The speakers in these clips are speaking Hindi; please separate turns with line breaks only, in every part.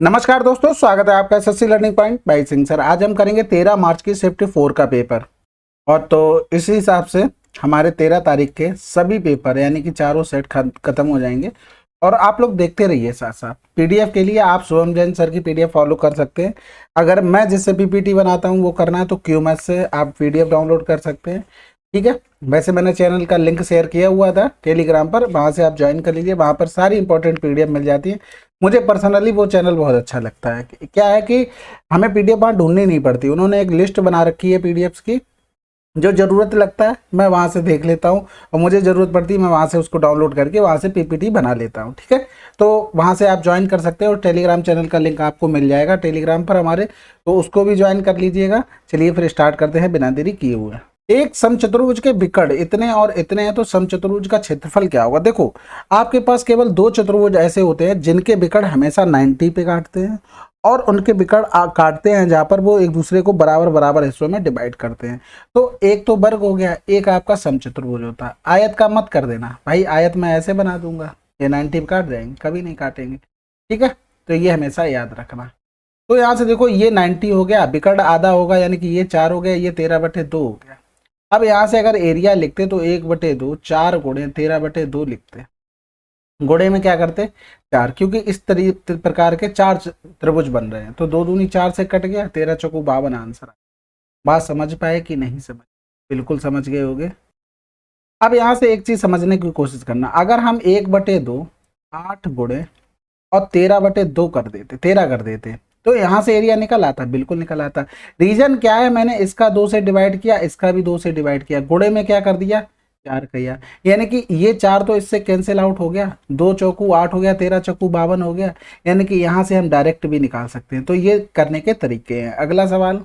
नमस्कार दोस्तों, स्वागत है आपका SSC learning point by Singh sir. आज हम करेंगे 13 मार्च की शिफ्ट 4 का पेपर। और तो इसी हिसाब से हमारे 13 तारीख के सभी पेपर यानी कि चारों सेट खत्म हो जाएंगे। और आप लोग देखते रहिए साथ साथ। पीडीएफ के लिए आप शुभम जैन सर की पीडीएफ फॉलो कर सकते हैं। अगर मैं जिससे पीपीटी बनाता हूँ वो करना है तो क्यूएमएस से आप पीडीएफ डाउनलोड कर सकते हैं। ठीक है, वैसे मैंने चैनल का लिंक शेयर किया हुआ था टेलीग्राम पर, वहाँ से आप ज्वाइन कर लीजिए। वहाँ पर सारी इंपॉर्टेंट पीडीएफ मिल जाती है। मुझे पर्सनली वो चैनल बहुत अच्छा लगता है। क्या है कि हमें पीडीएफ वहाँ ढूंढनी नहीं पड़ती, उन्होंने एक लिस्ट बना रखी है पीडीएफ्स की। जो ज़रूरत लगता है मैं वहाँ से देख लेता हूँ, और मुझे ज़रूरत पड़ती है मैं वहाँ से उसको डाउनलोड करके वहाँ से पीपीटी बना लेता हूँ। ठीक है, तो वहाँ से आप ज्वाइन कर सकते हैं और टेलीग्राम चैनल का लिंक आपको मिल जाएगा टेलीग्राम पर हमारे, तो उसको भी ज्वाइन कर लीजिएगा। चलिए फिर स्टार्ट करते हैं बिना देरी किए हुए। एक समचतुर्भुज के विकर्ण इतने और इतने हैं तो समचतुर्भुज का क्षेत्रफल क्या होगा। देखो, आपके पास केवल दो चतुर्भुज ऐसे होते हैं जिनके विकर्ण हमेशा 90 पे काटते हैं, और उनके विकर्ण काटते हैं जहाँ पर वो एक दूसरे को बराबर बराबर हिस्सों में डिवाइड करते हैं। तो एक तो वर्ग हो गया, एक आपका समचतुर्भुज होता है। आयत का मत कर देना भाई, आयत मैं ऐसे बना दूंगा, ये 90 पे काट जाएंगे, कभी नहीं काटेंगे। ठीक है, तो ये हमेशा याद रखना। तो यहाँ से देखो, ये 90 हो गया, विकर्ण आधा होगा यानी कि ये 4 हो गया, ये 13/2 हो गया। अब यहाँ से अगर एरिया लिखते तो 1/2, 4 गुणे 13/2 लिखते। गुणे में क्या करते 4, क्योंकि इस प्रकार के 4 त्रिभुज बन रहे हैं। तो 2 दूनी 4 से कट गया, 13 चौको 52 आंसर। बात समझ पाए कि नहीं समझ? बिल्कुल समझ गए होगे। अब यहाँ से एक चीज समझने की कोशिश करना, अगर हम 1/2 8 गुणे और 13/2 कर देते, 13 कर देते, तो यहाँ से एरिया निकल आता, बिल्कुल निकल आता। रीजन क्या है, मैंने इसका 2 से डिवाइड किया, इसका भी 2 से डिवाइड किया, गुणे में क्या कर दिया 4 किया, यानी कि ये 4 तो इससे कैंसिल आउट हो गया, 2 चौकू 8 हो गया, 13 चौकू 52 हो गया, यानी कि यहाँ से हम डायरेक्ट भी निकाल सकते हैं। तो ये करने के तरीके हैं। अगला सवाल,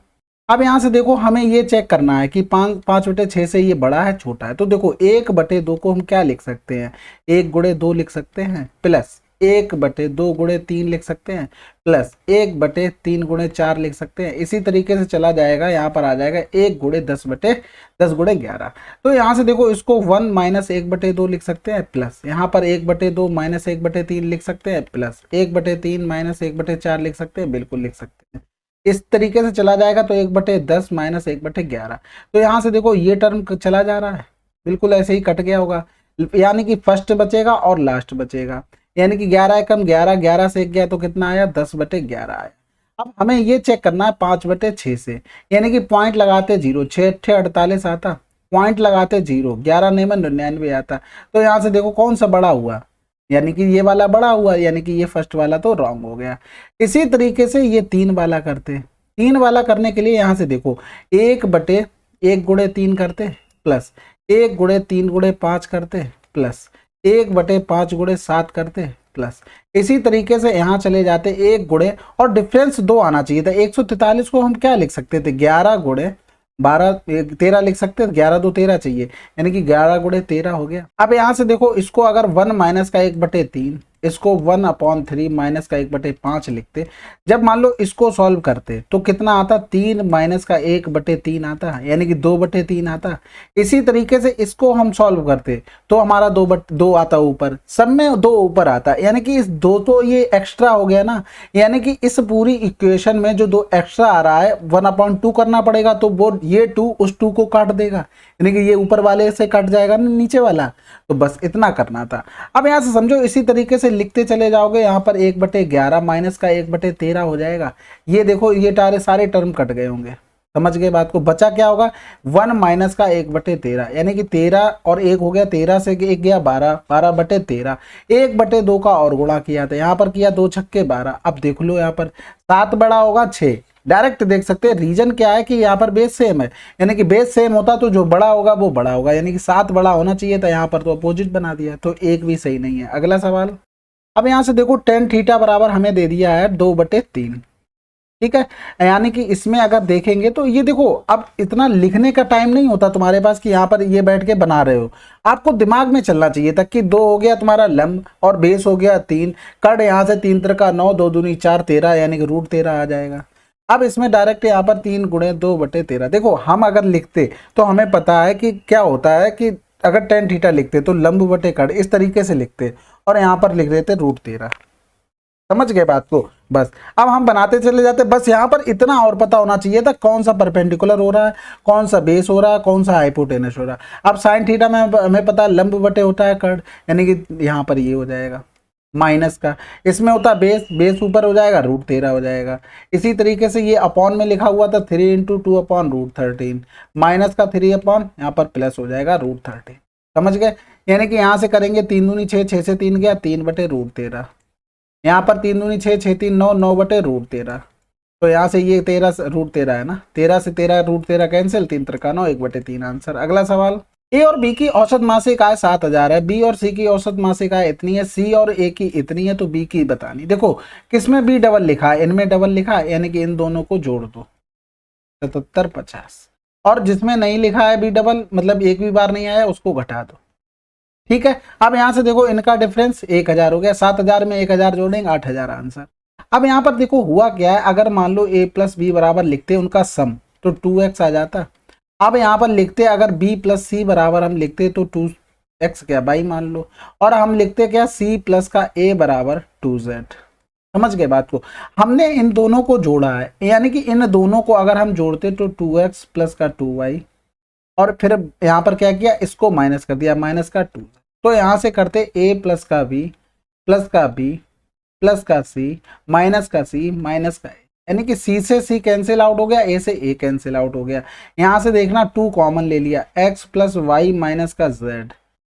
अब यहाँ से देखो हमें ये चेक करना है कि 5/6 से ये बड़ा है छोटा है। तो देखो 1/2 को हम क्या लिख सकते हैं, 1 गुणे 2 लिख सकते हैं, प्लस 1/2 गुणे 3 लिख सकते हैं, प्लस 1/3 गुणे 4 लिख सकते हैं। इसी तरीके से चला जाएगा, यहाँ पर आ जाएगा 1 गुणे 10/10 गुणे 11। तो यहाँ से देखो इसको 1 माइनस 1/2 लिख सकते हैं, प्लस यहाँ पर 1/2 माइनस 1/3 लिख सकते हैं, प्लस 1/3 माइनस 1/4 लिख सकते हैं, बिल्कुल लिख सकते हैं। इस तरीके से चला जाएगा तो 1/10 माइनस 1/11। तो यहाँ से देखो ये टर्म चला जा रहा है, बिल्कुल ऐसे ही कट गया होगा, यानी कि फर्स्ट बचेगा और लास्ट बचेगा। यानी कि 11 एकम 11, 11 से 1 गया तो कितना आया 10/11 आया। अब हमें ये चेक करना है 5/6 से, यानी कि पॉइंट लगाते 0, 6 8 48 आता, पॉइंट लगाते 0, 11 9 99 आता। तो यहाँ से देखो कौन सा बड़ा हुआ, यानी कि ये वाला बड़ा हुआ, यानी कि ये फर्स्ट वाला तो रॉन्ग हो गया। इसी तरीके से ये 3 वाला करते, 3 वाला करने के लिए यहाँ से देखो 1/1 गुणे 3 करते, प्लस 1 गुणे 3 गुणे 5 करते, प्लस 1/5 गुणे 7 करते, प्लस इसी तरीके से यहाँ चले जाते 1 गुणे, और डिफरेंस 2 आना चाहिए था। 143 को हम क्या लिख सकते थे, 11 गुणे 12 13 लिख सकते हैं, 11 2 13 चाहिए, यानी कि 11 गुणे 13 हो गया। अब यहाँ से देखो इसको अगर 1 माइनस का 1/3, इसको 1/3 माइनस का 1/5 लिखते, जब मान लो इसको सॉल्व करते तो कितना आता, 3 माइनस का 1/3 आता, यानी कि 2/3 आता। इसी तरीके से इसको हम सॉल्व करते तो हमारा 2 आता ऊपर, सब में 2 ऊपर आता, यानी कि इस 2 तो ये एक्स्ट्रा हो गया ना, यानी कि इस पूरी इक्वेशन में जो 2 एक्स्ट्रा आ रहा है 1/2 करना पड़ेगा, तो वो ये 2 उस 2 को काट देगा, यानी कि ये ऊपर वाले से कट जाएगा ना नीचे वाला। तो बस इतना करना था। अब यहाँ से समझो इसी तरीके से लिखते चले जाओगे, यहाँ पर 1/11 माइनस का 1/13 हो जाएगा। ये देखो ये सारे टर्म कट गए होंगे, समझ गए बात को। बचा क्या होगा, 1 माइनस का 1/13, यानी कि 13 और 1 हो गया, 13 से 1 गया 12, 12/13, 1/2 का और गुणा किया था, यहाँ पर किया 2 छक्के 12। अब देख लो यहाँ पर 7 बड़ा होगा 6, डायरेक्ट देख सकते हैं। रीजन क्या है कि यहाँ पर बेस सेम है, यानी कि बेस सेम होता तो जो बड़ा होगा वो बड़ा होगा, यानी कि 7 बड़ा होना चाहिए था, यहाँ पर तो अपोजिट बना दिया, तो एक भी सही नहीं है। अगला सवाल, अब यहाँ से देखो tan थीटा बराबर हमें दे दिया है 2/3, ठीक है। यानी कि इसमें अगर देखेंगे तो ये देखो, अब इतना लिखने का टाइम नहीं होता तुम्हारे पास कि यहाँ पर ये बैठ के बना रहे हो, आपको दिमाग में चलना चाहिए था कि 2 हो गया तुम्हारा लंब और बेस हो गया 3, कट यहाँ से 3 3 का 9, 2 दूनी 4 13, यानी कि √13 आ जाएगा। अब इसमें डायरेक्ट यहाँ पर 3 गुणे 2/13, देखो हम अगर लिखते तो हमें पता है कि क्या होता है कि अगर tan थीटा लिखते तो लंब बटे कट इस तरीके से लिखते, और यहाँ पर लिख देते √13। समझ गए बात को। बस अब हम बनाते चले जाते, बस यहाँ पर इतना और पता होना चाहिए था कौन सा परपेंडिकुलर हो रहा है, कौन सा बेस हो रहा है, कौन सा हाइपोटेनस हो रहा है। अब साइन थीटा में हमें पता है लंब बटे होता है कर्ण, यानी कि यहाँ पर ये हो जाएगा माइनस का, इसमें होता है बेस, बेस ऊपर हो जाएगा √13 हो जाएगा। इसी तरीके से ये अपॉन में लिखा हुआ था 3 × 2 अपॉन √13, माइनस का 3 अपॉन यहाँ पर प्लस हो जाएगा √13। समझ गए, यानी कि यहाँ से करेंगे 3 दूनी 6, 6 से 3 गया 3 बटे √13, यहाँ पर 3 दूनी 6, 6 3 9, 9 बटे √13। तो यहाँ से ये 13 √13 है ना, 13 से 13 √13 कैंसिल, 3 त्रिका 9, 1 बटे 3 आंसर। अगला सवाल, ए और बी की औसत मासिक आय 7000 है, बी और सी की औसत मासिक आय इतनी है, सी और ए की इतनी है, तो बी की बतानी। देखो किसमें बी डबल लिखा है, इनमें डबल लिखा है, यानी कि इन दोनों को जोड़ दो 77 50, और जिसमें नहीं लिखा है बी डबल मतलब एक भी बार नहीं आया उसको घटा दो। ठीक है, अब यहाँ से देखो इनका डिफरेंस 1000 हो गया, 7000 में 1000 जोड़ेंगे 8000 आंसर। अब यहाँ पर देखो हुआ क्या है, अगर मान लो a प्लस बी बराबर लिखते उनका सम तो 2x आ जाता। अब यहाँ पर लिखते अगर b प्लस सी बराबर हम लिखते तो 2x क्या बाई मान लो, और हम लिखते क्या c प्लस का a बराबर 2z। समझ गए बात को, हमने इन दोनों को जोड़ा है, यानी कि इन दोनों को अगर हम जोड़ते तो 2x प्लस का 2y, और फिर यहाँ पर क्या किया इसको माइनस कर दिया माइनस का 2। तो यहाँ से करते a प्लस का b प्लस का b प्लस का c माइनस का c माइनस का a, यानी कि c से c कैंसिल आउट हो गया, a से a कैंसिल आउट हो गया। यहाँ से देखना 2 कॉमन ले लिया, x प्लस वाई माइनस का z,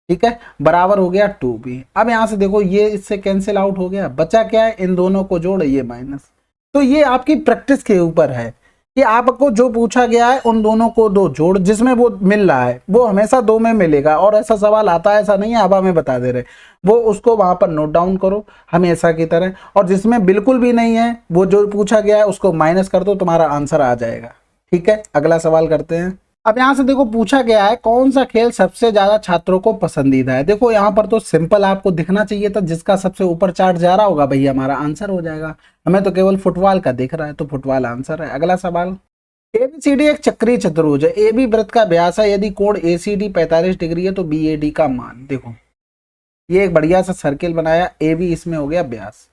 ठीक है, बराबर हो गया 2b। अब यहाँ से देखो ये इससे कैंसिल आउट हो गया, बचा क्या है, इन दोनों को जोड़ ये माइनस। तो ये आपकी प्रैक्टिस के ऊपर है कि आपको जो पूछा गया है उन दोनों को दो जोड़, जिसमें वो मिल रहा है वो हमेशा 2 में मिलेगा, और ऐसा सवाल आता है ऐसा नहीं है अब हमें बता दे रहे, वो उसको वहां पर नोट डाउन करो हमेशा की तरह, और जिसमें बिल्कुल भी नहीं है वो जो पूछा गया है उसको माइनस कर दो, तुम्हारा आंसर आ जाएगा। ठीक है, अगला सवाल करते हैं। अब यहाँ से देखो पूछा गया है कौन सा खेल सबसे ज्यादा छात्रों को पसंदीदा है। देखो यहाँ पर तो सिंपल आपको दिखना चाहिए था, जिसका सबसे ऊपर चार्ट जा रहा होगा भैया हमारा आंसर हो जाएगा, हमें तो केवल फुटबॉल का दिख रहा है तो फुटबॉल आंसर है। अगला सवाल, एबीसीडी एक चक्रीय चतुर्भुज है, ए बी वृत्त का व्यास है, यदि कोण एसीडी 45 डिग्री है तो बीएडी का मान। देखो ये एक बढ़िया सा सर्किल बनाया, ए बी इसमें हो गया व्यास।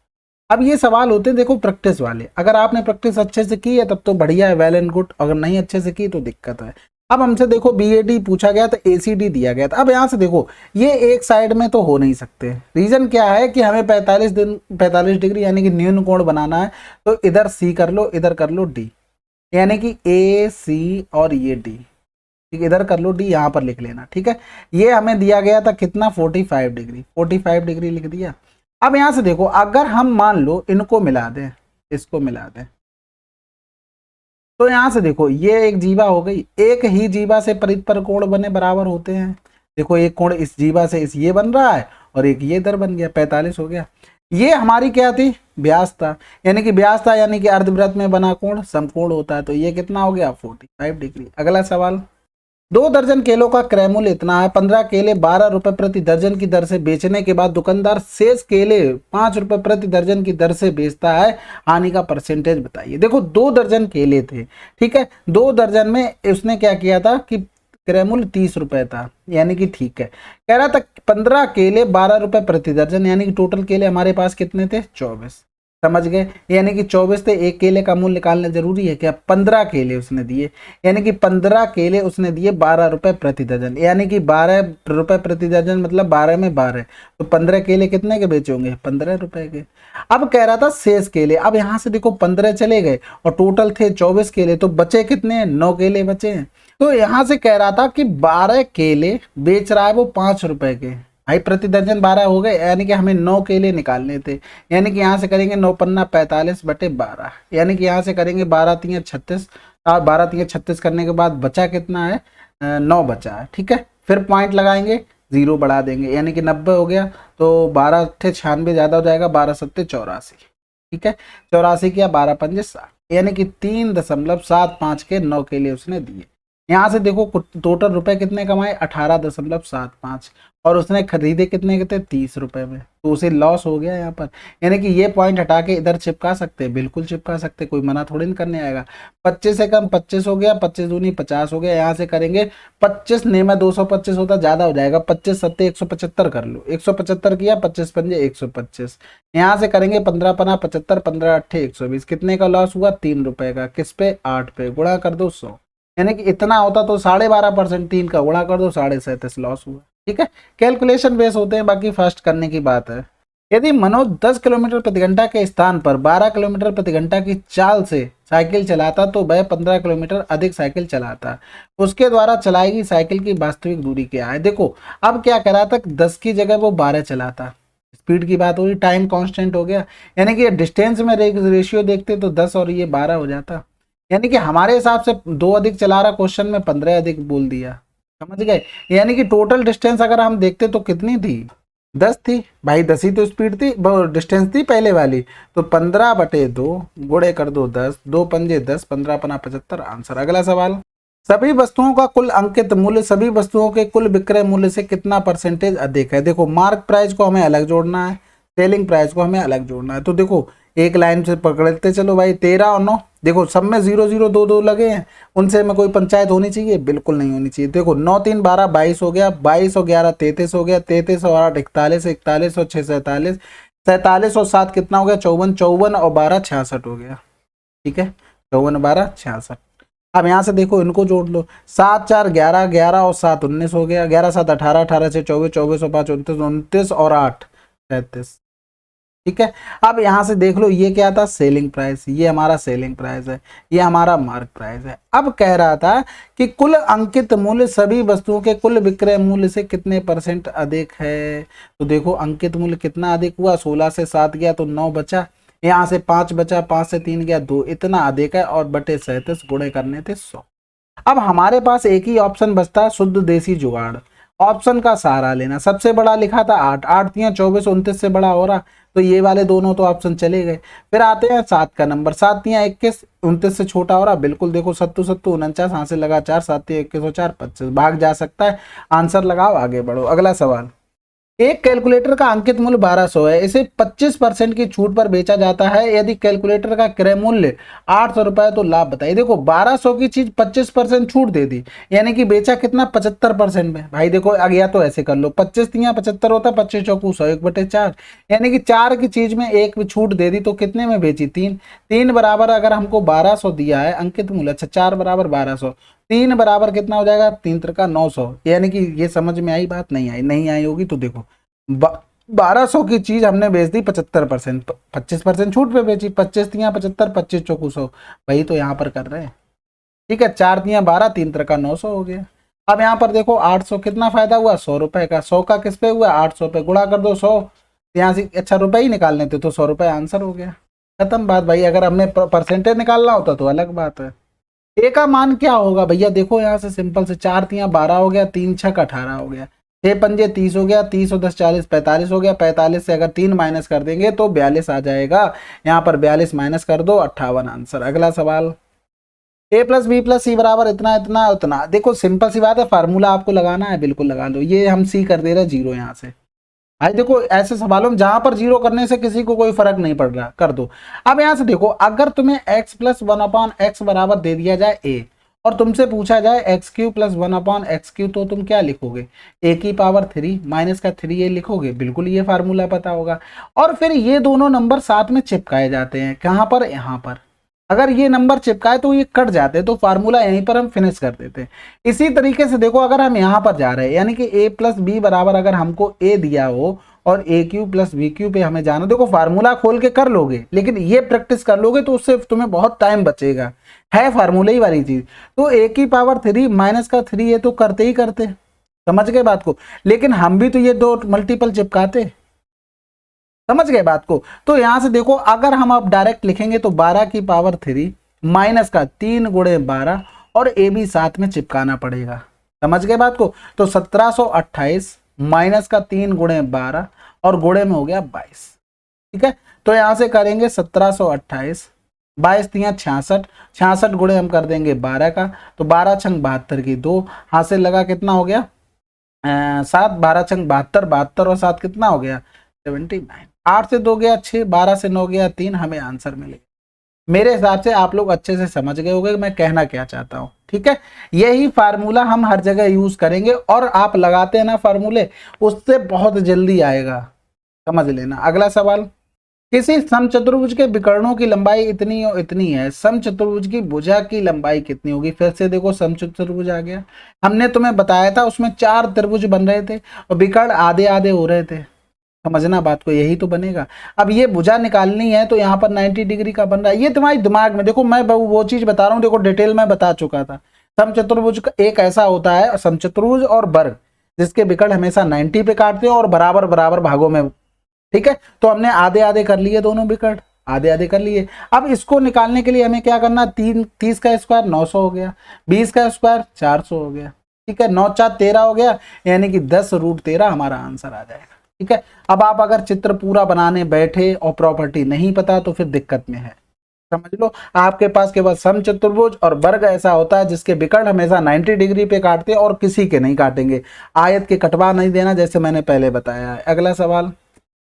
अब ये सवाल होते हैं देखो प्रैक्टिस वाले, अगर आपने प्रैक्टिस अच्छे से की है तब तो बढ़िया है, वेल एंड गुड, अगर नहीं अच्छे से की तो दिक्कत है। अब हमसे देखो बीएडी पूछा गया तो एसीडी दिया गया था। अब यहाँ से देखो ये एक साइड में तो हो नहीं सकते, रीजन क्या है कि हमें 45 डिग्री यानी कि न्यून कोण बनाना है, तो इधर सी कर लो इधर कर लो डी, यानी कि ए सी और ये डी, ठीक, इधर कर लो डी, यहाँ पर लिख लेना। ठीक है, ये हमें दिया गया था कितना 45 डिग्री, 45 डिग्री लिख दिया। अब यहाँ से देखो अगर हम मान लो इनको मिला दें, इसको मिला दें, तो यहाँ से देखो ये एक जीवा हो गई, एक ही जीवा से परिपर कोण बने बराबर होते हैं। देखो एक कोण इस जीवा से इस ये बन रहा है और एक ये इधर बन गया, 45 हो गया। ये हमारी क्या थी, व्यास था, यानी कि व्यास था यानी कि अर्धवृत्त में बना कोण समकोण होता है, तो ये कितना हो गया 45 डिग्री। अगला सवाल, 2 दर्जन केलों का क्रय मूल्य इतना है, 15 केले 12 रुपए प्रति दर्जन की दर से बेचने के बाद दुकानदार शेष केले 5 रुपए प्रति दर्जन की दर से बेचता है, हानि का परसेंटेज बताइए। देखो 2 दर्जन केले थे, ठीक है, 2 दर्जन में उसने क्या किया था कि क्रय मूल्य 30 रुपए था, यानी कि ठीक है, कह रहा था 15 केले 12 रुपए प्रति दर्जन, यानी कि टोटल केले हमारे पास कितने थे 24। समझ गए, यानी कि 24 थे, एक केले का मूल्य निकालना जरूरी है क्या, 15 केले उसने दिए, यानी कि 15 केले उसने दिए 12 रुपए प्रति दर्जन, यानी कि 12 रुपए प्रति दर्जन मतलब 12 में 12, तो 15 केले कितने के बेचे होंगे 15 रुपए के। अब कह रहा था शेष केले, अब यहाँ से देखो 15 चले गए और टोटल थे 24 केले, तो बचे कितने 9 केले बचे हैं। तो यहाँ से कह रहा था कि 12 केले बेच रहा है वो 5 रुपए के, भाई प्रति दर्जन 12 हो गए, यानी कि हमें 9 केले निकालने थे, यानी कि यहाँ से करेंगे 9 पन्ना 45 बटे 12, यानी कि यहाँ से करेंगे 12 तिया 36, और 12 तिया 36 करने के बाद बचा कितना है 9 बचा है। ठीक है, फिर पॉइंट लगाएंगे 0 बढ़ा देंगे, यानी कि 90 हो गया, तो 12 अट्ठे 96 ज़्यादा हो जाएगा, 12 सत्ते 84, ठीक है, 84 किया 12 पंजे 60, यानी कि 3.75 के 9 केले उसने दिए। यहाँ से देखो टोटल रुपए कितने कमाए 18.75 और उसने खरीदे कितने के थे 30 रुपए में, तो उसे लॉस हो गया यहाँ पर। यानी कि ये पॉइंट हटा के इधर चिपका सकते हैं, बिल्कुल चिपका सकते हैं, कोई मना थोड़ी नहीं करने आएगा। 25 से कम 25 हो गया, 25 दूनी 50 हो गया। यहाँ से करेंगे 25 नहीं में 225 होता ज्यादा हो जाएगा, 25 सत्ते 175 कर लो, 175 किया, 25 पंजे 125। यहाँ से करेंगे 15 पना 75, 15 अट्ठे 120, कितने का लॉस हुआ 3 रुपए का, किस पे 8 पे, गुणा कर दो 100, यानी कि इतना होता तो 12.5%, 3 का गुणा कर दो 37.5 लॉस हुआ। ठीक है, कैलकुलेशन बेस होते हैं, बाकी फर्स्ट करने की बात है। यदि मनोज 10 किलोमीटर प्रति घंटा के स्थान पर 12 किलोमीटर प्रति घंटा की चाल से साइकिल चलाता तो वह 15 किलोमीटर अधिक साइकिल चलाता, उसके द्वारा चलाई गई साइकिल की वास्तविक दूरी क्या है। देखो अब क्या करा था, 10 की जगह वो 12 चलाता, स्पीड की बात हो रही, टाइम कांस्टेंट हो गया, यानी कि डिस्टेंस में रेशियो देखते तो 10 और ये 12 हो जाता, यानी कि हमारे हिसाब से 2 अधिक चला रहा, क्वेश्चन में 15 अधिक बोल दिया, समझ गए। यानी कि टोटल डिस्टेंस अगर हम देखते तो कितनी थी 10 थी भाई, 10 ही तो स्पीड थी, डिस्टेंस थी पहले वाली, तो 15/2 गुणे कर दो 10, 2 पंजे 10, 15 पना 75 आंसर। अगला सवाल, सभी वस्तुओं का कुल अंकित मूल्य सभी वस्तुओं के कुल विक्रय मूल्य से कितना परसेंटेज अधिक है। देखो मार्क प्राइस को हमें अलग जोड़ना है, सेलिंग प्राइस को हमें अलग जोड़ना है, तो देखो एक लाइन से पकड़ते चलो भाई, 13 और 9, देखो सब में 0 0 2 2 लगे हैं, उनसे में कोई पंचायत होनी चाहिए, बिल्कुल नहीं होनी चाहिए। देखो 9 3 12 22 हो गया, 22 और 11 33 हो गया, 33 और 8 41, 41 और 6 47, 47 और 7 कितना हो गया 54, 54 और 12 66 हो गया। ठीक है, 54 12 66। अब यहाँ से देखो इनको जोड़ लो, 7 4 11, 11 और 7 19 हो गया, 11 7 18, 18 से 24, 24 और 5 29, 29 और 8 33। ठीक है, अब यहां से देख लो ये क्या था सेलिंग प्राइस, ये हमारा सेलिंग प्राइस है, ये हमारा मार्क प्राइस है। अब कह रहा था कि कुल अंकित मूल्य सभी वस्तुओं के कुल विक्रय मूल्य से कितने % अधिक है, तो देखो अंकित मूल्य कितना अधिक हुआ, 16 से 7 गया तो 9 बचा, यहाँ से 5 बचा, 5 से 3 गया 2, इतना अधिक है, और बटे 37 गुणे करने थे 100। अब हमारे पास एक ही ऑप्शन बचता है, शुद्ध देसी जुगाड़, ऑप्शन का सहारा लेना। सबसे बड़ा लिखा था 8, 8 तियां 24, 29 से बड़ा हो रहा, तो ये वाले दोनों तो ऑप्शन चले गए। फिर आते हैं 7 का नंबर, 7 तियां 21, 29 से छोटा हो रहा, बिल्कुल देखो 7 7 49, हाथ से लगा 4, 7 तियां 21 और 4 25, भाग जा सकता है, आंसर लगाओ आगे बढ़ो। अगला सवाल, एक कैलकुलेटर का अंकित मूल्य 1200 है, इसे 25% की छूट पर बेचा जाता है, यदि कैलकुलेटर का क्रय मूल्य 800 रुपए तो लाभ बताइए। देखो 1200 की चीज 25% छूट दे दी, यानी कि बेचा कितना 75% में। भाई देखो या तो ऐसे कर लो, 25 तियां 75 होता, 25 चौकू 100, 1/4, यानी कि 4 की चीज में एक छूट दे दी, तो कितने में बेची 3, 3 बराबर अगर हमको 1200 दिया है अंकित मूल्य, अच्छा 4 बराबर 1200, 3 बराबर कितना हो जाएगा 3 त्रिका 900, यानी कि ये समझ में आई बात, नहीं आई, नहीं आई होगी तो देखो 1200 की चीज हमने बेच दी 75%, 25% छूट पे बेची, 25 तियां 75, 25 चौकू 100, वही तो यहाँ पर कर रहे हैं। ठीक है, 4 तियां 12, 3 त्रिका 900 हो गया। अब यहाँ पर देखो 800 कितना फायदा हुआ 100 रुपए का, 100 का किस पे हुआ 800 पे, गुणा कर दो 100, यहाँ से अच्छा रुपए ही निकालने थे तो 100 रुपए आंसर हो गया, खत्म बात भाई। अगर हमने परसेंटेज निकालना होता तो अलग बात है। ए का मान क्या होगा भैया, देखो यहाँ से सिंपल से 4 तियां 12 हो गया, 3 छक 18 हो गया, 6 पंजे 30 हो गया, 30 और 10 40 45 हो गया, 45 से अगर 3 माइनस कर देंगे तो 42 आ जाएगा, यहाँ पर 42 माइनस कर दो 58 आंसर। अगला सवाल, a प्लस बी प्लस सी बराबर इतना इतना उतना, देखो सिंपल सी बात है, फार्मूला आपको लगाना है बिल्कुल लगा लो, ये हम सी कर दे रहे जीरो यहाँ से। आज देखो ऐसे सवालों में जहां पर जीरो करने से किसी को कोई फर्क नहीं पड़ रहा, कर दो। अब यहां से देखो अगर तुम्हें x प्लस 1/x बराबर दे दिया जाए a, और तुमसे पूछा जाए x³ प्लस 1/x³, तो तुम क्या लिखोगे, a की पावर 3 माइनस का 3a लिखोगे, बिल्कुल ये फार्मूला पता होगा। और फिर ये दोनों नंबर साथ में चिपकाए जाते हैं, कहां पर, यहाँ पर, अगर ये नंबर चिपकाए तो ये कट जाते हैं, तो फार्मूला यहीं पर हम फिनिश कर देते हैं। इसी तरीके से देखो अगर हम यहाँ पर जा रहे हैं, यानी कि a प्लस बी बराबर अगर हमको a दिया हो और a³ प्लस b³ पे हमें जाना, देखो फार्मूला खोल के कर लोगे, लेकिन ये प्रैक्टिस कर लोगे तो उससे तुम्हें बहुत टाइम बचेगा, है फार्मूले ही वाली चीज। तो a की पावर 3 माइनस का 3 ये तो करते ही करते, समझ गए बात को, लेकिन हम भी तो ये दो मल्टीपल चिपकाते, समझ गए बात को। तो यहां से देखो अगर हम अब डायरेक्ट लिखेंगे तो 12 की पावर 3 माइनस का 3 गुणे 12 और ए भी साथ में चिपकाना पड़ेगा, समझ गए बात को। तो 1728 माइनस का 3 गुणे 12 और गुणे में हो गया 22। ठीक है, तो यहां से करेंगे 1728 22 तियाँ 66, 66 गुणे हम कर देंगे 12 का, तो 12 छंग 72 की 2, हाथ से लगा कितना हो गया 7, 12 छंग 72, 72 और 7 कितना हो गया 79, 8 से 2 गया 6, 12 से 9 गया 3, हमें आंसर मिलेगा। मेरे हिसाब से आप लोग अच्छे से समझ गए होंगे मैं कहना क्या चाहता हूं, ठीक है। यही फार्मूला हम हर जगह यूज करेंगे और आप लगाते हैं ना फार्मूले, उससे बहुत जल्दी आएगा, समझ लेना। अगला सवाल, किसी समचतुर्भुज के विकर्णों की लंबाई इतनी और इतनी है, समचतुर्भुज की भुजा की लंबाई कितनी होगी। फिर से देखो समचतुर्भुज आ गया, हमने तुम्हें बताया था उसमें 4 त्रिभुज बन रहे थे और विकर्ण आधे आधे हो रहे थे, समझना बात को, यही तो बनेगा। अब ये भुजा निकालनी है तो यहाँ पर 90 डिग्री का बन रहा है, ये तुम्हारे दिमाग में, देखो मैं वो चीज बता रहा हूँ, देखो डिटेल में बता चुका था। समचतुर्भुज एक ऐसा होता है समचतुर्भुज और वर्ग जिसके विकर्ण हमेशा 90 पे काटते हैं और बराबर बराबर भागों में, ठीक है। तो हमने आधे आधे कर लिए, दोनों विकर्ण आधे आधे कर लिए। अब इसको निकालने के लिए हमें क्या करना, 30 का स्क्वायर 900 हो गया, 20 का स्क्वायर 400 हो गया, ठीक है, 9 4 13 हो गया, यानी कि 10√13 हमारा आंसर आ जाएगा, ठीक है। अब आप अगर चित्र पूरा बनाने बैठे और प्रॉपर्टी नहीं पता तो फिर दिक्कत में है, समझ लो। आपके पास केवल समचतुर्भुज और वर्ग ऐसा होता है जिसके विकर्ण हमेशा 90 डिग्री पे काटते हैं और किसी के नहीं काटेंगे, आयत के कटवा नहीं देना, जैसे मैंने पहले बताया है। अगला सवाल,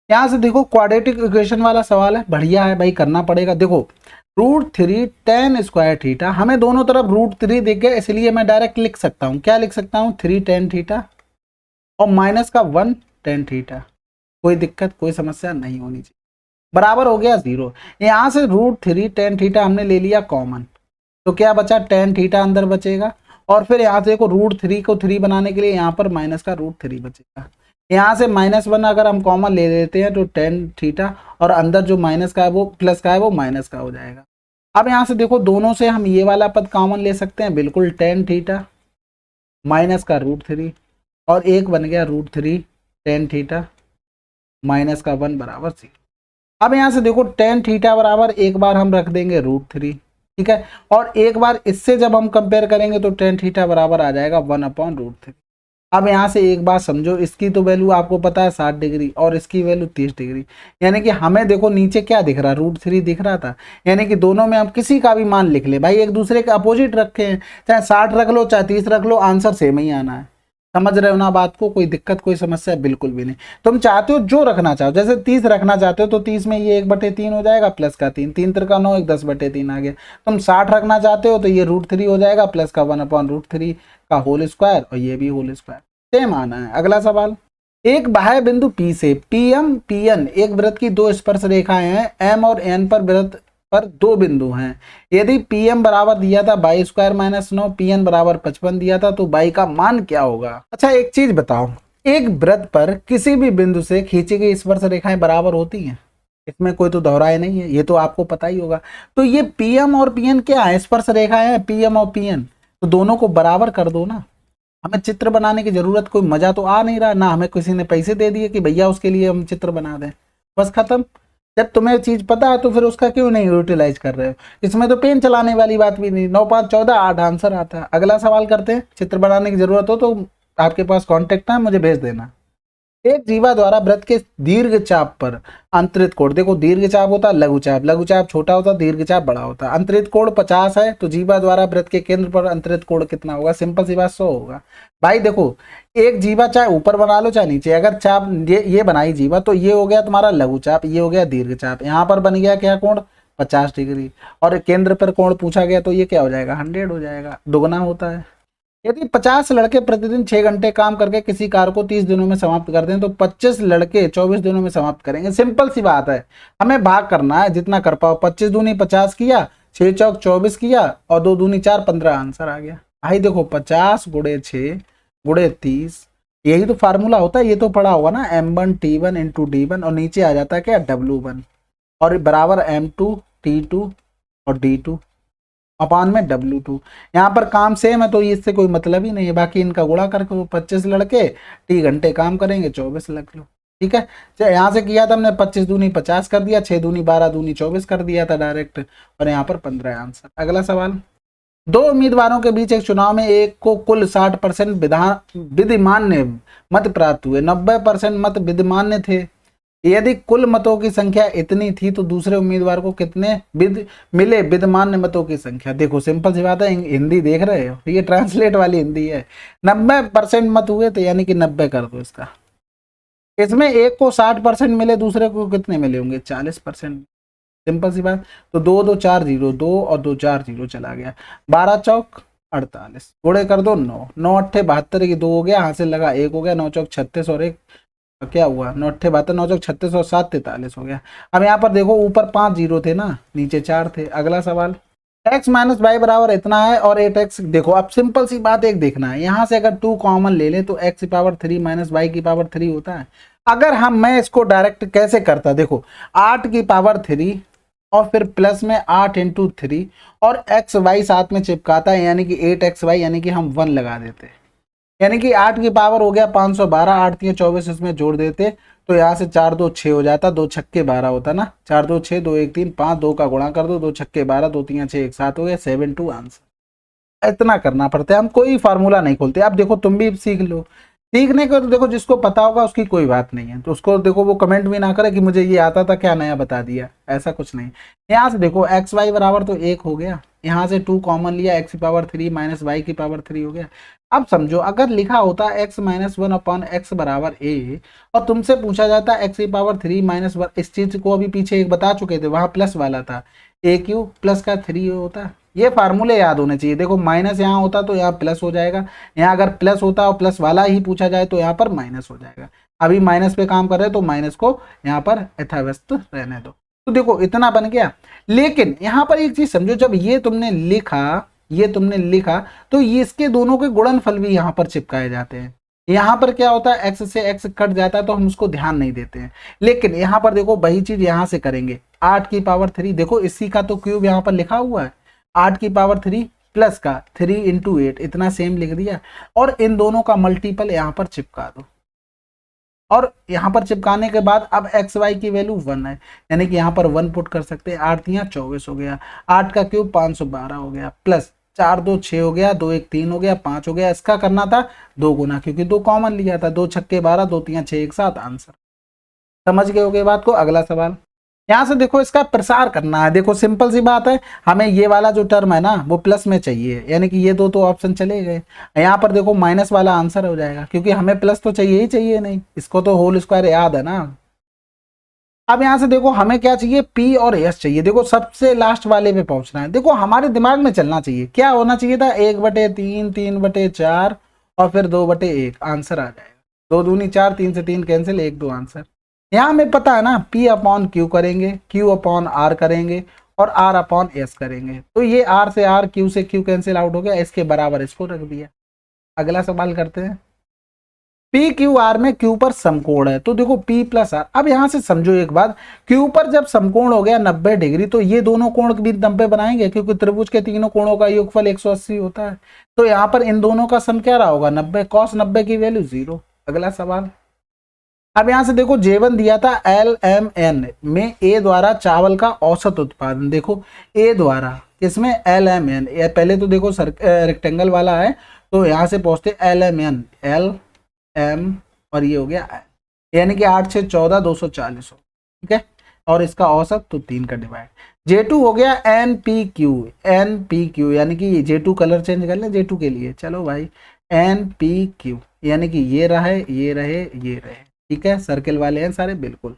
यहां से देखो क्वाड्रेटिक इक्वेशन वाला सवाल है, बढ़िया है भाई, करना पड़ेगा। देखो √3 tan स्क्वायर थीटा, हमें दोनों तरफ √3 दिख गया, इसलिए मैं डायरेक्ट लिख सकता हूं, क्या लिख सकता हूं 3 tan थीटा और माइनस का 1 tan थीटा, कोई दिक्कत कोई समस्या नहीं होनी चाहिए, बराबर हो गया 0। यहां से √3 tan थीटा हमने ले लिया कॉमन, तो क्या बचा tan थीटा अंदर बचेगा, और फिर यहाँ से देखो √3 को 3 बनाने के लिए यहाँ पर माइनस का √3 बचेगा, यहाँ से -1 अगर हम कॉमन ले लेते हैं तो tan थीटा, और अंदर जो माइनस का है वो प्लस का है वो माइनस का हो जाएगा। अब यहाँ से देखो दोनों से हम ये वाला पद कॉमन ले सकते हैं, बिल्कुल tan थीटा माइनस का √3 और एक बन गया √3 tan थीटा माइनस का 1 बराबर 0। अब यहाँ से देखो tan थीटा बराबर एक बार हम रख देंगे √3, ठीक है, और एक बार इससे जब हम कंपेयर करेंगे तो tan थीटा बराबर आ जाएगा 1/√3। अब यहाँ से एक बात समझो, इसकी तो वैल्यू आपको पता है 60 डिग्री और इसकी वैल्यू 30 डिग्री, यानी कि हमें देखो नीचे क्या दिख रहा, √3 दिख रहा था, यानी कि दोनों में हम किसी का भी मान लिख ले भाई, एक दूसरे के अपोजिट रखे हैं, चाहे 60 रख लो चाहे 30 रख लो, आंसर सेम ही आना है, समझ रहे हो ना बात को, कोई दिक्कत कोई समस्या बिल्कुल भी नहीं। तुम चाहते हो जो रखना चाहो, जैसे 30 रखना चाहते हो तो 30 में ये 1/3 हो जाएगा प्लस का 3, 3 3 9 1 10/3 आ गया। तुम 60 रखना चाहते हो तो ये √3 हो जाएगा प्लस का 1/√3 का होल स्क्वायर और ये भी होल स्क्वायर, सेम आना है। अगला सवाल, एक बाह्य बिंदु P से PM PN एक वृत्त की 2 स्पर्श रेखाएं हैं, M और N पर वृत्त पर 2 बिंदु हैं। यदि PM बराबर दिया था 22² - 9, PN बराबर 55 दिया था, तो बाई का मान क्या होगा। अच्छा एक चीज बताओ, एक वृत्त पर किसी भी बिंदु से खींची गई स्पर्श रेखाएं बराबर होती हैं, इसमें कोई तो दोहराए नहीं है, ये तो आपको पता ही होगा। तो ये PM और PN क्या है, स्पर्श रेखाएं हैं PM और PN, तो दोनों को बराबर कर दो ना, हमें चित्र बनाने की जरूरत, कोई मजा तो आ नहीं रहा ना, हमें किसी ने पैसे दे दिए कि भैया उसके लिए हम चित्र बना दें, बस खत्म। जब तुम्हें चीज पता है तो फिर उसका क्यों नहीं यूटिलाइज कर रहे हो, इसमें तो पेन चलाने वाली बात भी नहीं। 9 5 14 8 आंसर आता है। अगला सवाल करते हैं, चित्र बनाने की जरूरत हो तो आपके पास कॉन्टेक्ट है, मुझे भेज देना। एक जीवा द्वारा वृत्त के दीर्घ चाप पर अंतरित कोण, देखो दीर्घ चाप होता है लघु चाप छोटा होता है, दीर्घ चाप बड़ा होता है। अंतरित कोण 50 है, तो जीवा द्वारा वृत्त के केंद्र पर अंतरित कोण कितना होगा, सिंपल सी बात 100 होगा। भाई देखो एक जीवा चाहे ऊपर बना लो चाहे नीचे, अगर चाप ये बनाई जीवा तो ये हो गया तुम्हारा लघु चाप, ये हो गया दीर्घ चाप, यहाँ पर बन गया क्या कोण 50 डिग्री, और केंद्र पर कोण पूछा गया तो ये क्या हो जाएगा 100 हो जाएगा, दुगना होता है। यदि 50 लड़के प्रतिदिन 6 घंटे काम करके किसी कार्य को 30 दिनों में समाप्त कर दें तो 25 लड़के 24 दिनों में समाप्त करेंगे। सिंपल सी बात है, हमें भाग करना है जितना कर पाओ, 25 दूनी 50 किया, 6 चौक 24 किया और 2 दूनी 4 15 आंसर आ गया। भाई देखो 50 × 6 × 30, यही तो फार्मूला होता है, ये तो पढ़ा होगा ना, M1 T1 × D1 और नीचे आ जाता है क्या W1 और बराबर M2 T2 और D2 अपान में W2। यहाँ पर काम सेम है तो इससे कोई मतलब ही नहीं है, बाकी इनका गुणा करके 25 लड़के T घंटे काम करेंगे 24 लग लो, ठीक है। यहाँ से किया था हमने 25 दूनी 50 कर दिया, 6 दूनी 12 दूनी 24 कर दिया था डायरेक्ट, और यहाँ पर 15 आंसर। अगला सवाल, 2 उम्मीदवारों के बीच एक चुनाव में एक को कुल 60% विधिमान्य मत प्राप्त हुए, 90% मत विधिमान्य थे, यदि कुल मतों की संख्या इतनी थी तो दूसरे उम्मीदवार को कितने मिले विद्यमान मतों की संख्या। देखो सिंपल सी बात है, हिंदी देख रहे हो, ये ट्रांसलेट वाली हिंदी है। 90% मत हुए तो यानी कि 90 कर दो इसका। इसमें एक को 60% मिले, दूसरे को कितने मिले होंगे 40%। सिंपल सी बात। तो 2 2 4 0, 2 और 2 4 0 चला गया। 12 चौक 48, गुणे कर दो 9, 9 अट्ठे 72 की 2 हो गया, हासिल लगा 1 हो गया, 9 चौक 36 और 1 क्या हुआ 9 अट्ठे 72, 9 चौक 36 और 7 43 हो गया। अब यहाँ पर देखो ऊपर 5 जीरो थे ना, नीचे 4 थे। अगला सवाल, x माइनस वाई बराबर इतना है और 8x। देखो अब सिंपल सी बात एक देखना है, यहाँ से अगर 2 कॉमन ले लें तो x की पावर 3 माइनस वाई की पावर 3 होता है। अगर मैं इसको डायरेक्ट कैसे करता, देखो 8 की पावर 3 और फिर प्लस में 8 इंटू 3 और एक्स वाई साथ में चिपकाता है, यानी कि 8xy, यानी कि हम 1 लगा देते, यानी कि 8 की पावर हो गया 512, 8 3 24 इसमें जोड़ देते तो यहाँ से 4 2 6 हो जाता, 2 छक्के 12 होता ना, 4 2 6, 2 1 3 5, 2 का गुणा कर दो, 2 छक्के 12, 2 3 6 1 7 हो गया, 7 2 आंसर। इतना करना पड़ता है, हम कोई फार्मूला नहीं खोलते। अब देखो तुम भी सीख लो, सीखने को तो देखो जिसको पता होगा उसकी कोई बात नहीं है, तो उसको देखो वो कमेंट भी ना करे कि मुझे ये आता था क्या नया बता दिया, ऐसा कुछ नहीं। यहाँ से देखो एक्स वाई बराबर तो 1 हो गया, यहाँ से 2 कॉमन लिया, एक्स की पावर 3 माइनस वाई की पावर 3 हो गया। अब समझो अगर लिखा होता x माइनस 1 अपॉन एक्स बराबर a और तुमसे पूछा जाता x की पावर 3 माइनस 1, इस चीज को अभी पीछे एक बता चुके थे, वहां प्लस वाला था, a क्यूब प्लस का 3 होता। ये फार्मूले याद होने चाहिए। देखो माइनस यहाँ होता तो यहाँ प्लस हो जाएगा, यहाँ अगर प्लस होता और प्लस वाला ही पूछा जाए तो यहाँ पर माइनस हो जाएगा। अभी माइनस पे काम कर रहे हैं तो माइनस को यहाँ पर यथावस्थ रहने दो। तो देखो इतना बन गया। लेकिन यहाँ पर एक चीज समझो, जब ये तुमने लिखा तो ये इसके दोनों के गुणनफल भी यहाँ पर चिपकाए जाते हैं। यहाँ पर क्या होता है, x से x कट जाता है तो हम उसको ध्यान नहीं देते हैं। लेकिन यहाँ पर देखो वही चीज यहाँ से करेंगे, 8 की पावर 3, देखो इसी का तो क्यूब यहाँ पर लिखा हुआ है, 8 की पावर 3 प्लस का 3 इंटू 8, इतना सेम लिख दिया और इन दोनों का मल्टीपल यहाँ पर चिपका दो। और यहाँ पर चिपकाने के बाद अब एक्स वाई की वैल्यू 1 है, यानी कि यहाँ पर 1 पुट कर सकते हैं। 8 3 24 हो गया, 8 का क्यूब 512 हो गया, प्लस 4 2 6 हो गया, 2 1 3 हो गया, 5 हो गया। इसका करना था 2 गुना, क्योंकि 2 कॉमन लिया था, 2 छक्के 12, 2 3 6 1 7 आंसर। समझ गए होगे बात को। अगला सवाल, यहाँ से देखो इसका प्रसार करना है। देखो सिंपल सी बात है, हमें ये वाला जो टर्म है ना वो प्लस में चाहिए, यानी कि ये दो तो ऑप्शन चले गए। यहाँ पर देखो माइनस वाला आंसर हो जाएगा, क्योंकि हमें प्लस तो चाहिए ही चाहिए नहीं, इसको तो होल स्क्वायर याद है ना। अब यहाँ से देखो हमें क्या चाहिए, P और S चाहिए। देखो सबसे लास्ट वाले पे पहुंचना है। देखो हमारे दिमाग में चलना चाहिए, क्या होना चाहिए था 1/3, 3/4 और फिर 2/1 आंसर आ जाएगा। 2 दूनी 4, 3 से 3 कैंसिल, 1 2 आंसर। यहाँ हमें पता है ना, P अपॉन Q करेंगे, Q अपॉन R करेंगे और R अपॉन S करेंगे। तो ये R से R, Q से Q कैंसिल आउट हो गया, इसके बराबर इसको रख दिया। अगला सवाल करते हैं, P Q R में Q पर समकोण है, तो देखो P प्लस R। अब यहाँ से समझो एक बात, Q पर जब समकोण हो गया 90 डिग्री तो ये दोनों कोण भी 90 बनाएंगे, क्योंकि त्रिभुज के तीनों कोणों का योगफल 180 होता है। तो यहाँ पर इन दोनों का सम क्या रहा होगा 90, cos 90 की वैल्यू 0। अगला सवाल, अब यहां से देखो J1 दिया था LMN में A द्वारा चावल का औसत उत्पादन। देखो A द्वारा इसमें LMN, पहले तो देखो रेक्टेंगल वाला है तो यहां से पहुंचते LMN, LM और ये हो गया, यानी कि 8 6 14 240 हो, ठीक है। और इसका औसत तो 3 का डिवाइड। J2 हो गया NPQ, यानी कि J2 कलर चेंज कर ले J2 के लिए, चलो भाई NPQ, यानी कि ये रहे ये रहे ये रहे, ठीक है, सर्किल वाले हैं सारे बिल्कुल।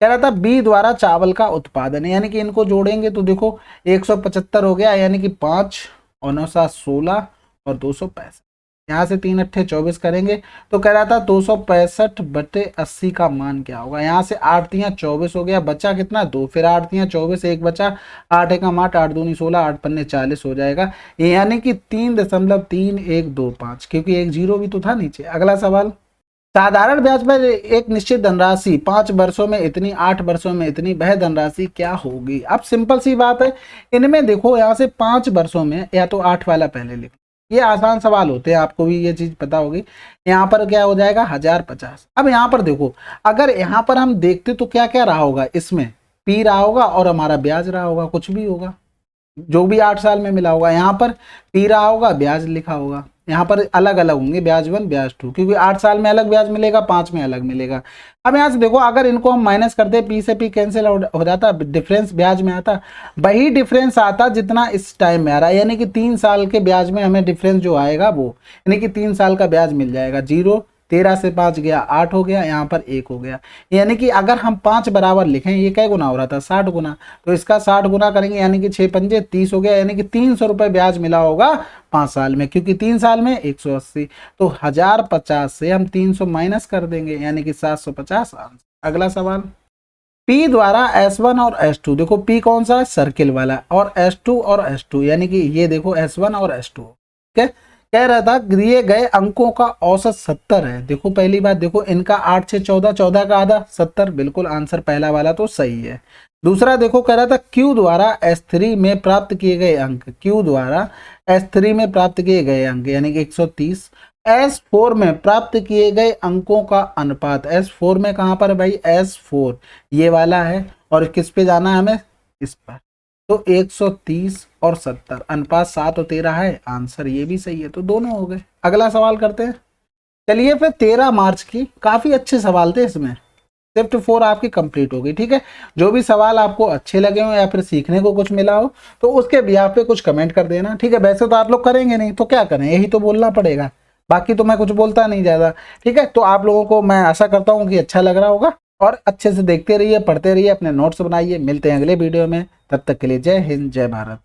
कह रहा था B द्वारा चावल का उत्पादन है, यानी कि इनको जोड़ेंगे तो देखो 175 हो गया, यानी कि 5 और 9 7 16 और 265, यहाँ से 3 अट्ठे 24 करेंगे तो कह रहा था 265/80 का मान क्या होगा। यहाँ से 8 3 24 हो गया, बचा कितना 2, फिर 8 3 24 एक बचा, 8 1 8 8 2 16 8 5 40 हो जाएगा, यानी कि 3.3125, क्योंकि एक जीरो भी तो था नीचे। अगला सवाल, साधारण ब्याज पर एक निश्चित धनराशि 5 वर्षों में इतनी, 8 वर्षों में इतनी, वह धनराशि क्या होगी। अब सिंपल सी बात है, इनमें देखो यहाँ से 5 वर्षों में या तो 8 वाला पहले लिखो, ये आसान सवाल होते हैं, आपको भी ये चीज पता होगी। यहाँ पर क्या हो जाएगा 1050। अब यहाँ पर देखो, अगर यहाँ पर हम देखते तो क्या क्या रहा होगा, इसमें P रहा होगा और हमारा ब्याज रहा होगा, कुछ भी होगा जो भी 8 साल में मिला होगा। यहाँ पर P रहा होगा, ब्याज लिखा होगा, यहाँ पर अलग अलग होंगे, ब्याज 1 ब्याज 2, क्योंकि 8 साल में अलग ब्याज मिलेगा, 5 में अलग मिलेगा। अब यहाँ से देखो, अगर इनको हम माइनस करते, पी से पी कैंसिल हो जाता, डिफरेंस ब्याज में आता, वही डिफरेंस आता जितना इस टाइम में आ रहा है, यानी कि 3 साल के ब्याज में हमें डिफरेंस जो आएगा वो, यानी कि 3 साल का ब्याज मिल जाएगा। 0, 13 से 5 गया 8 हो गया, यहाँ पर 1 हो गया। यानी कि अगर हम 5 बराबर लिखें, ये क्या गुना हो रहा था, 60 गुना, तो इसका 60 गुना करेंगे, यानी कि 6 पंजे 30 हो गया, यानी कि 300 रुपये ब्याज मिला होगा 5 साल में, क्योंकि 3 साल में 180, तो 1050 से हम 300 माइनस कर देंगे, यानी कि 750 आंसर। अगला सवाल, P द्वारा S1 और S2, देखो P कौन सा है, सर्किल वाला, और S2 और S2, यानी कि ये देखो S1 और S2, ठीक है। कह रहा था दिए गए अंकों का औसत 70 है। देखो पहली बात, देखो इनका 8 से 14, 14 का आधा 70, बिल्कुल आंसर पहला वाला तो सही है। दूसरा देखो, कह रहा था Q द्वारा S3 में प्राप्त किए गए अंक, Q द्वारा S3 में प्राप्त किए गए अंक यानी कि 130, S4 में प्राप्त किए गए अंकों का अनुपात, S4 में कहाँ पर भाई, S4 ये वाला है, और किस पे जाना है हमें, इस पर, तो 130 और 70, अनुपात 7 और 13 है, आंसर ये भी सही है, तो दोनों हो गए। अगला सवाल करते हैं। चलिए फिर 13 मार्च की, काफी अच्छे सवाल थे इसमें, शिफ्ट 4 आपकी कंप्लीट हो गई, ठीक है। जो भी सवाल आपको अच्छे लगे हो या फिर सीखने को कुछ मिला हो, तो उसके बिहाफ पे कुछ कमेंट कर देना, ठीक है। वैसे तो आप लोग करेंगे नहीं, तो क्या करें, यही तो बोलना पड़ेगा, बाकी तो मैं कुछ बोलता नहीं ज़्यादा, ठीक है। तो आप लोगों को मैं आशा करता हूँ कि अच्छा लग रहा होगा, और अच्छे से देखते रहिए, पढ़ते रहिए, अपने नोट्स बनाइए। मिलते हैं अगले वीडियो में, तब तक के लिए जय हिंद, जय भारत।